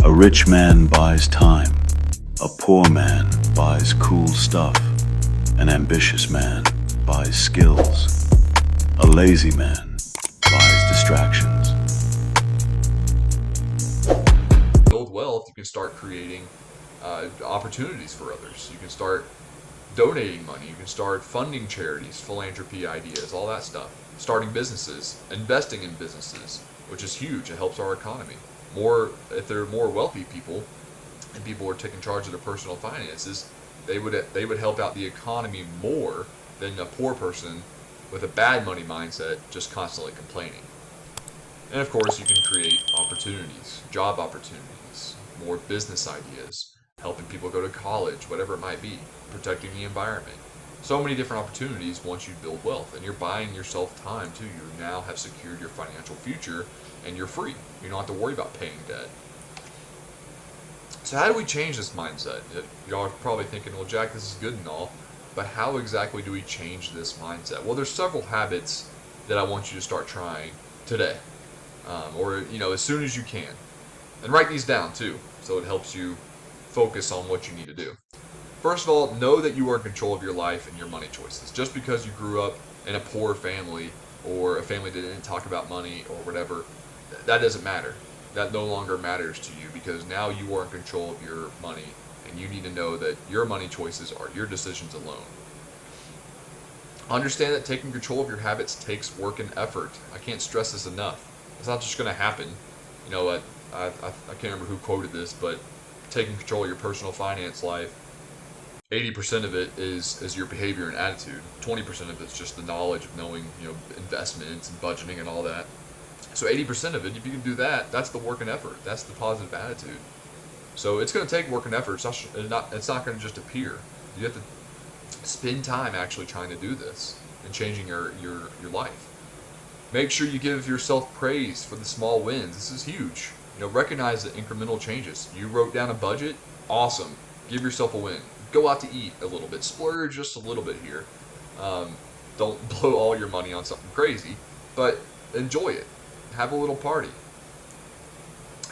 A rich man buys time. A poor man buys cool stuff. An ambitious man buys skills. A lazy man buys distractions. Build wealth, you can start creating opportunities for others. You can start donating money. You can start funding charities, philanthropy ideas, all that stuff. Starting businesses, investing in businesses, which is huge. It helps our economy. If there are more wealthy people, and people are taking charge of their personal finances, they would help out the economy more than a poor person with a bad money mindset just constantly complaining. And of course, you can create opportunities, job opportunities, more business ideas, helping people go to college, whatever it might be, protecting the environment. So many different opportunities once you build wealth, and you're buying yourself time too. You now have secured your financial future, and you're free. You don't have to worry about paying debt. So how do we change this mindset? Y'all are probably thinking, well, Jack, this is good and all, but how exactly do we change this mindset? Well, there's several habits that I want you to start trying today, or as soon as you can, and write these down too, so it helps you focus on what you need to do. First of all, know that you are in control of your life and your money choices. Just because you grew up in a poor family or a family that didn't talk about money or whatever, that doesn't matter. That no longer matters to you, because now you are in control of your money, and you need to know that your money choices are your decisions alone. Understand that taking control of your habits takes work and effort. I can't stress this enough. It's not just going to happen. I can't remember who quoted this, but taking control of your personal finance life, 80% of it is your behavior and attitude. 20% of it's just the knowledge of knowing, investments and budgeting and all that. So 80% of it, if you can do that, that's the work and effort. That's the positive attitude. So it's going to take work and effort. It's not going to just appear. You have to spend time actually trying to do this and changing your life. Make sure you give yourself praise for the small wins. This is huge. Recognize the incremental changes. You wrote down a budget. Awesome. Give yourself a win. Go out to eat a little bit. Splurge just a little bit here. Don't blow all your money on something crazy, but enjoy it. Have a little party.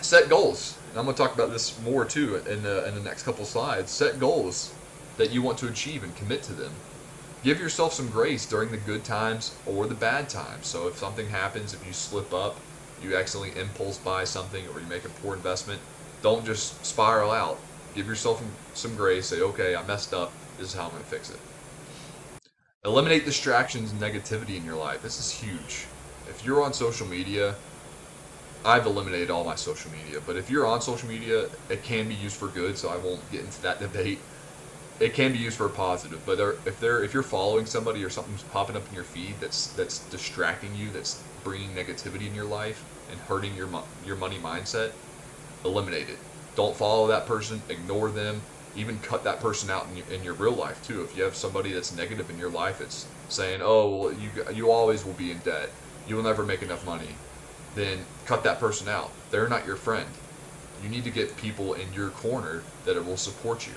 Set goals. And I'm going to talk about this more too in the next couple slides. Set goals that you want to achieve and commit to them. Give yourself some grace during the good times or the bad times. So if something happens, if you slip up, you accidentally impulse buy something, or you make a poor investment, don't just spiral out. Give yourself some grace. Say, okay, I messed up. This is how I'm going to fix it. Eliminate distractions and negativity in your life. This is huge. If you're on social media, I've eliminated all my social media. But if you're on social media, it can be used for good, so I won't get into that debate. It can be used for a positive. But if you're following somebody or something's popping up in your feed that's distracting you, that's bringing negativity in your life and hurting your money mindset, eliminate it. Don't follow that person. Ignore them. Even cut that person out in your real life too. If you have somebody that's negative in your life, it's saying, "Oh, well, you always will be in debt. You will never make enough money," then cut that person out. They're not your friend. You need to get people in your corner that will support you.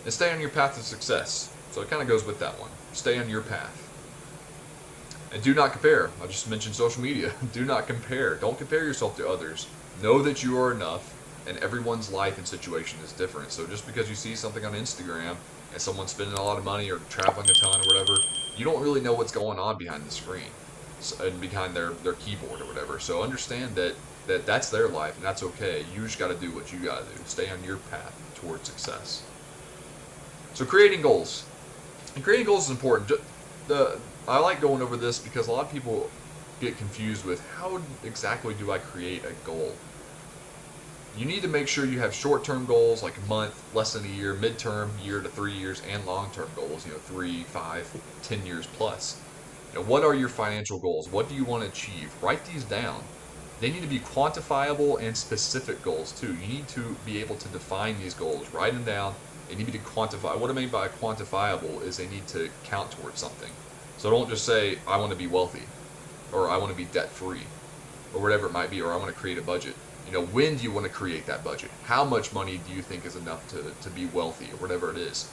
And stay on your path to success. So it kind of goes with that one. Stay on your path. And do not compare. I just mentioned social media. Do not compare. Don't compare yourself to others. Know that you are enough, and everyone's life and situation is different. So just because you see something on Instagram and someone's spending a lot of money or traveling a ton or whatever, you don't really know what's going on behind the screen and behind their keyboard or whatever. So understand that's their life, and that's okay. You just got to do what you got to do. Stay on your path towards success. So creating goals. And creating goals is important. I like going over this because a lot of people get confused with how exactly do I create a goal. You need to make sure you have short-term goals like a month, less than a year, mid-term, year to 3 years, and long-term goals, 3, 5, 10 years plus. What are your financial goals? What do you want to achieve? Write these down. They need to be quantifiable and specific goals too. You need to be able to define these goals. Write them down. They need to be quantified. What I mean by quantifiable is they need to count towards something. So don't just say, I want to be wealthy, or I want to be debt-free, or whatever it might be, or I want to create a budget. When do you want to create that budget? How much money do you think is enough to be wealthy, or whatever it is?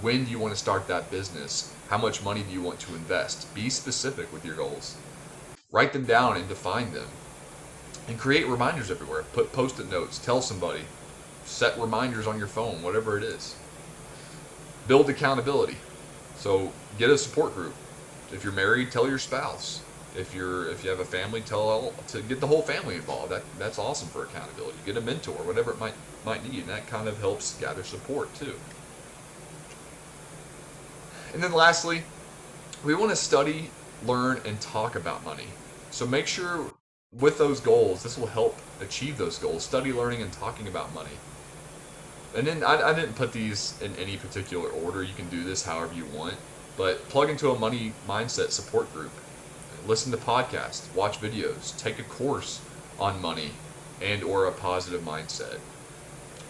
When do you want to start that business? How much money do you want to invest? Be specific with your goals. Write them down and define them. And create reminders everywhere. Put post-it notes. Tell somebody. Set reminders on your phone, whatever it is. Build accountability. So get a support group. If you're married, tell your spouse. If you have a family, to get the whole family involved. That's awesome for accountability. Get a mentor, whatever it might need, and that kind of helps gather support too. And then lastly, we want to study, learn, and talk about money. So make sure with those goals, this will help achieve those goals. Study, learning, and talking about money. And then I didn't put these in any particular order. You can do this however you want. But plug into a money mindset support group. Listen to podcasts, watch videos, take a course on money and or a positive mindset.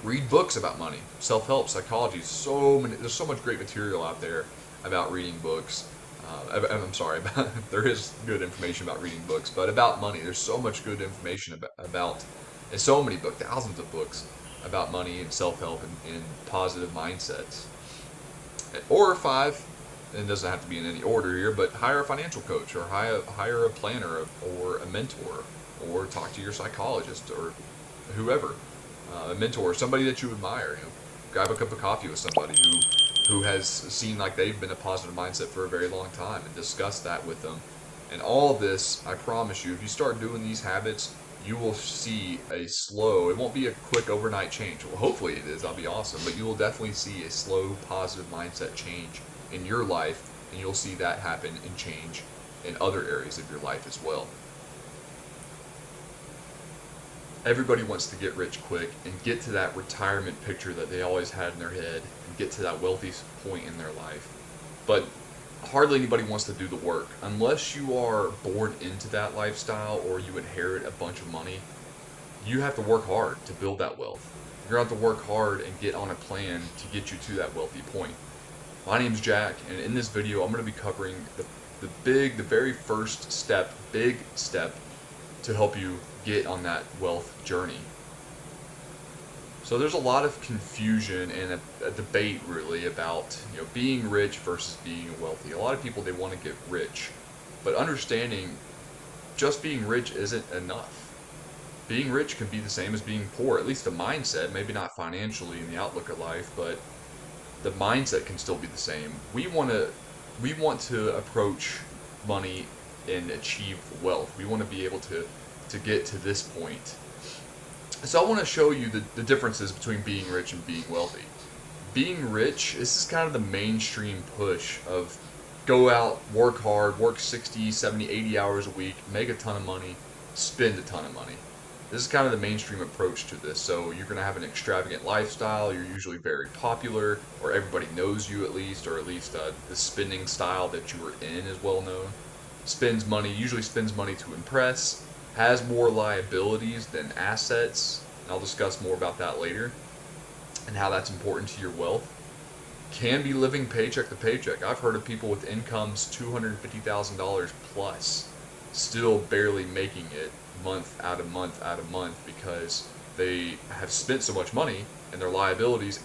Read books about money, self-help, psychology. There's so much great material out there about reading books. I'm sorry, there is good information about reading books, but about money, there's so much good information about and so many books, thousands of books about money and self-help and positive mindsets. Or 5, and it doesn't have to be in any order here, but hire a financial coach or hire a planner or a mentor, or talk to your psychologist or whoever, a mentor, somebody that you admire. Grab a cup of coffee with somebody who has seen like they've been a positive mindset for a very long time and discuss that with them. And all of this, I promise you, if you start doing these habits, you will see a slow, it won't be a quick overnight change. Well, hopefully it is, that'll be awesome, but you will definitely see a slow positive mindset change in your life, and you'll see that happen and change in other areas of your life as well. Everybody wants to get rich quick and get to that retirement picture that they always had in their head and get to that wealthy point in their life. But hardly anybody wants to do the work. Unless you are born into that lifestyle or you inherit a bunch of money, you have to work hard to build that wealth. You're going to have to work hard and get on a plan to get you to that wealthy point. My name's Jack, and in this video I'm going to be covering the very first step, big step to help you get on that wealth journey. So there's a lot of confusion and a debate really about being rich versus being wealthy. A lot of people, they want to get rich, but understanding just being rich isn't enough. Being rich can be the same as being poor, at least the mindset, maybe not financially in the outlook of life, but the mindset can still be the same. We want to approach money and achieve wealth. We want to be able to get to this point. So I want to show you the differences between being rich and being wealthy. Being rich, this is kind of the mainstream push of go out, work hard, work 60, 70, 80 hours a week, make a ton of money, spend a ton of money. This is kind of the mainstream approach to this. So you're going to have an extravagant lifestyle, you're usually very popular, or everybody knows you at least, or at least the spending style that you were in is well known. Usually spends money to impress, has more liabilities than assets, and I'll discuss more about that later, and how that's important to your wealth. Can be living paycheck to paycheck. I've heard of people with incomes $250,000 plus, still barely making it month out of month because they have spent so much money and their liabilities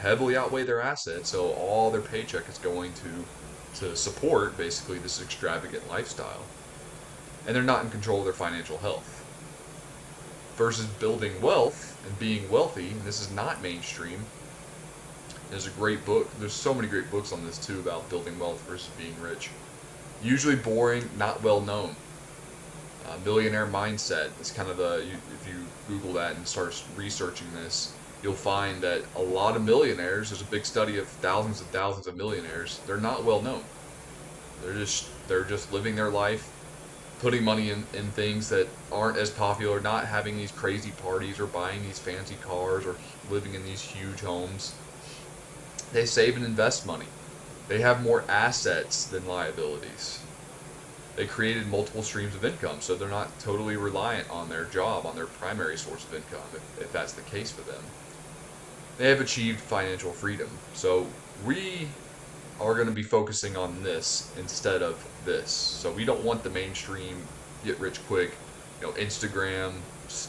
heavily outweigh their assets, so all their paycheck is going to support basically this extravagant lifestyle. And they're not in control of their financial health. Versus building wealth and being wealthy, and this is not mainstream. There's a great book, there's so many great books on this too about building wealth versus being rich. Usually boring, not well known. Millionaire mindset is kind of if you Google that and start researching this, you'll find that a lot of millionaires, there's a big study of thousands and thousands of millionaires, they're not well known. They're just living their life, putting money in things that aren't as popular, not having these crazy parties or buying these fancy cars or living in these huge homes. They save and invest money. They have more assets than liabilities. They created multiple streams of income, so they're not totally reliant on their job, on their primary source of income, if that's the case for them. They have achieved financial freedom. So we are going to be focusing on this instead of this. So we don't want the mainstream get rich quick, Instagram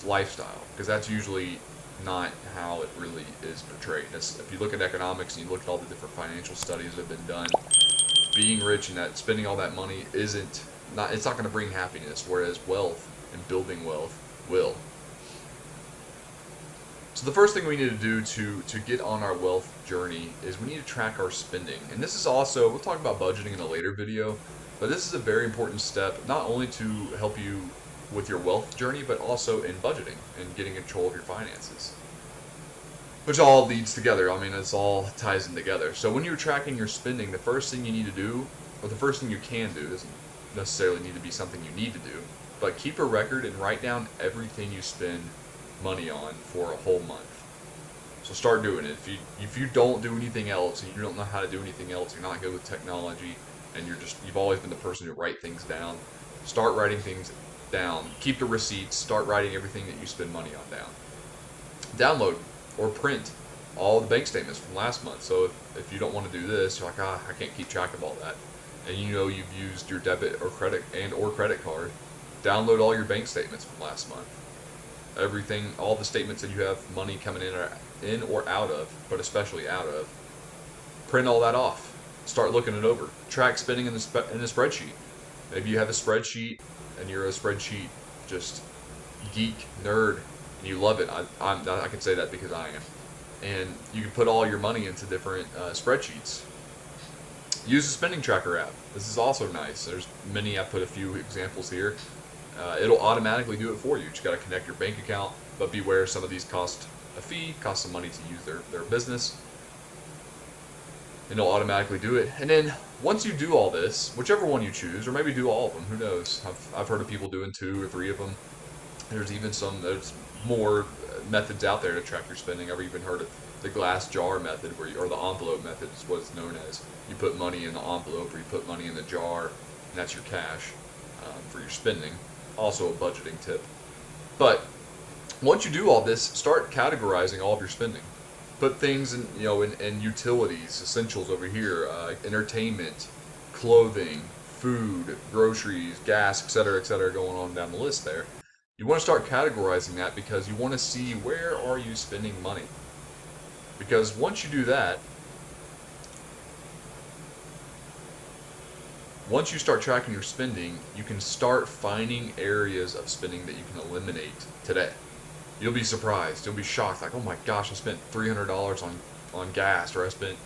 lifestyle, because that's usually not how it really is portrayed. If you look at economics and you look at all the different financial studies that have been done, being rich and spending all that money it's not going to bring happiness. Whereas wealth and building wealth will. So the first thing we need to do to get on our wealth journey is we need to track our spending. And this is also, we'll talk about budgeting in a later video, but this is a very important step, not only to help you with your wealth journey, but also in budgeting and getting control of your finances. Which all leads together. I mean, it's all ties in together. So when you're tracking your spending, the first thing you need to do, or the first thing you can do, doesn't necessarily need to be something you need to do, but keep a record and write down everything you spend money on for a whole month. So start doing it. If you don't do anything else, and you don't know how to do anything else, you're not good with technology, and you've always been the person to write things down, start writing things down. Keep the receipts. Start writing everything that you spend money on down. Download or print all the bank statements from last month. So if you don't want to do this, you're like, I can't keep track of all that, and you know you've used your debit or credit card, download all your bank statements from last month. Everything, all the statements that you have money coming in or out of, but especially out of, print all that off. Start looking it over. Track spending in the spreadsheet. Maybe you have a spreadsheet and you're a spreadsheet just geek nerd and you love it. I can say that because I am. And you can put all your money into different spreadsheets. Use the spending tracker app. This is also nice. There's many. I put a few examples here. It'll automatically do it for you. You just got to connect your bank account, but beware, some of these cost a fee, cost some money to use their business. And it'll automatically do it. And then once you do all this, whichever one you choose, or maybe do all of them, who knows? I've heard of people doing 2 or 3 of them. There's even there's more methods out there to track your spending. I've even heard of the glass jar method, or the envelope method is what it's known as. You put money in the envelope, or you put money in the jar, and that's your cash for your spending. Also a budgeting tip. But once you do all this, start categorizing all of your spending. Put things in, in utilities, essentials over here, entertainment, clothing, food, groceries, gas, etc., going on down the list there. You want to start categorizing that because you want to see where are you spending money. Because once you do that, once you start tracking your spending, you can start finding areas of spending that you can eliminate today. You'll be surprised. You'll be shocked. Like, oh my gosh, I spent $300 on gas, or I spent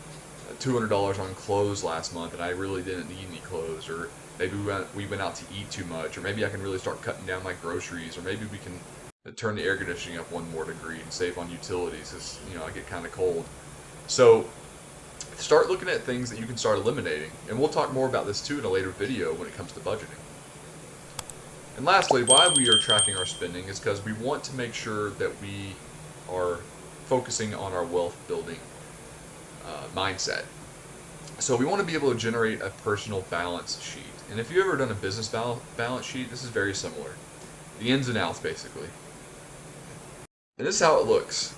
$200 on clothes last month, and I really didn't need any clothes. Or maybe we went out to eat too much. Or maybe I can really start cutting down my groceries. Or maybe we can turn the air conditioning up 1 more degree and save on utilities, because I get kind of cold. So start looking at things that you can start eliminating. And we'll talk more about this too in a later video when it comes to budgeting. And lastly, why we are tracking our spending is because we want to make sure that we are focusing on our wealth building mindset. So we want to be able to generate a personal balance sheet. And if you've ever done a business balance sheet, this is very similar. The ins and outs, basically. And this is how it looks.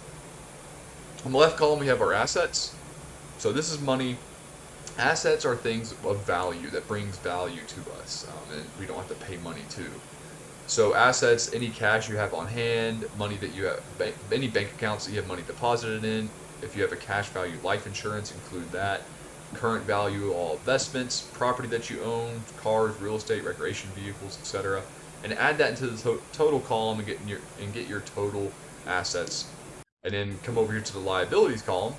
On the left column, we have our assets. So this is money. Assets are things of value that brings value to us, and we don't have to pay money to. So assets, any cash you have on hand, money that you have, any bank accounts that you have money deposited in. If you have a cash value life insurance, include that. Current value, all investments, property that you own, cars, real estate, recreation vehicles, etc. And add that into the total column and get your total assets. And then come over here to the liabilities column.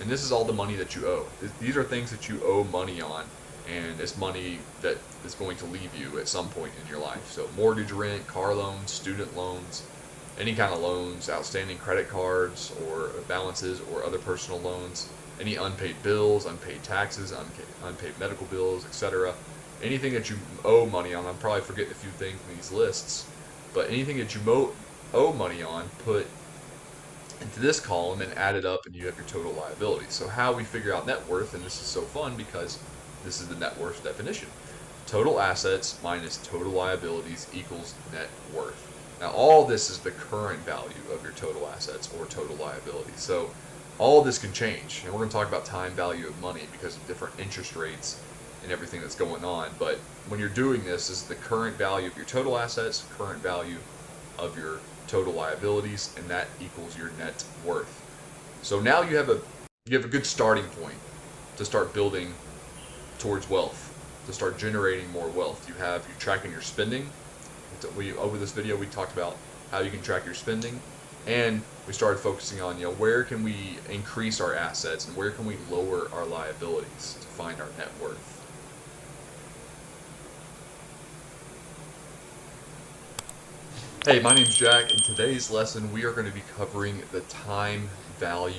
And this is all the money that you owe. These are things that you owe money on, and it's money that is going to leave you at some point in your life. So mortgage, rent, car loans, student loans, any kind of loans, outstanding credit cards or balances or other personal loans, any unpaid bills, unpaid taxes, unpaid medical bills, etc. Anything that you owe money on. I'm probably forgetting a few things in these lists, but anything that you owe money on, put into this column and add it up, and you have your total liability. So how we figure out net worth, and this is so fun because this is the net worth definition. Total assets minus total liabilities equals net worth. Now all this is the current value of your total assets or total liability. So all this can change, and we're going to talk about time value of money because of different interest rates and everything that's going on. But when you're doing this is the current value of your total assets, current value of your total liabilities, and that equals your net worth. So now you have a good starting point to start building towards wealth, to start generating more wealth. You're tracking your spending. Over this video we talked about how you can track your spending, and we started focusing on, where can we increase our assets and where can we lower our liabilities to find our net worth. Hey, my name's Jack. In today's lesson, we are going to be covering the time value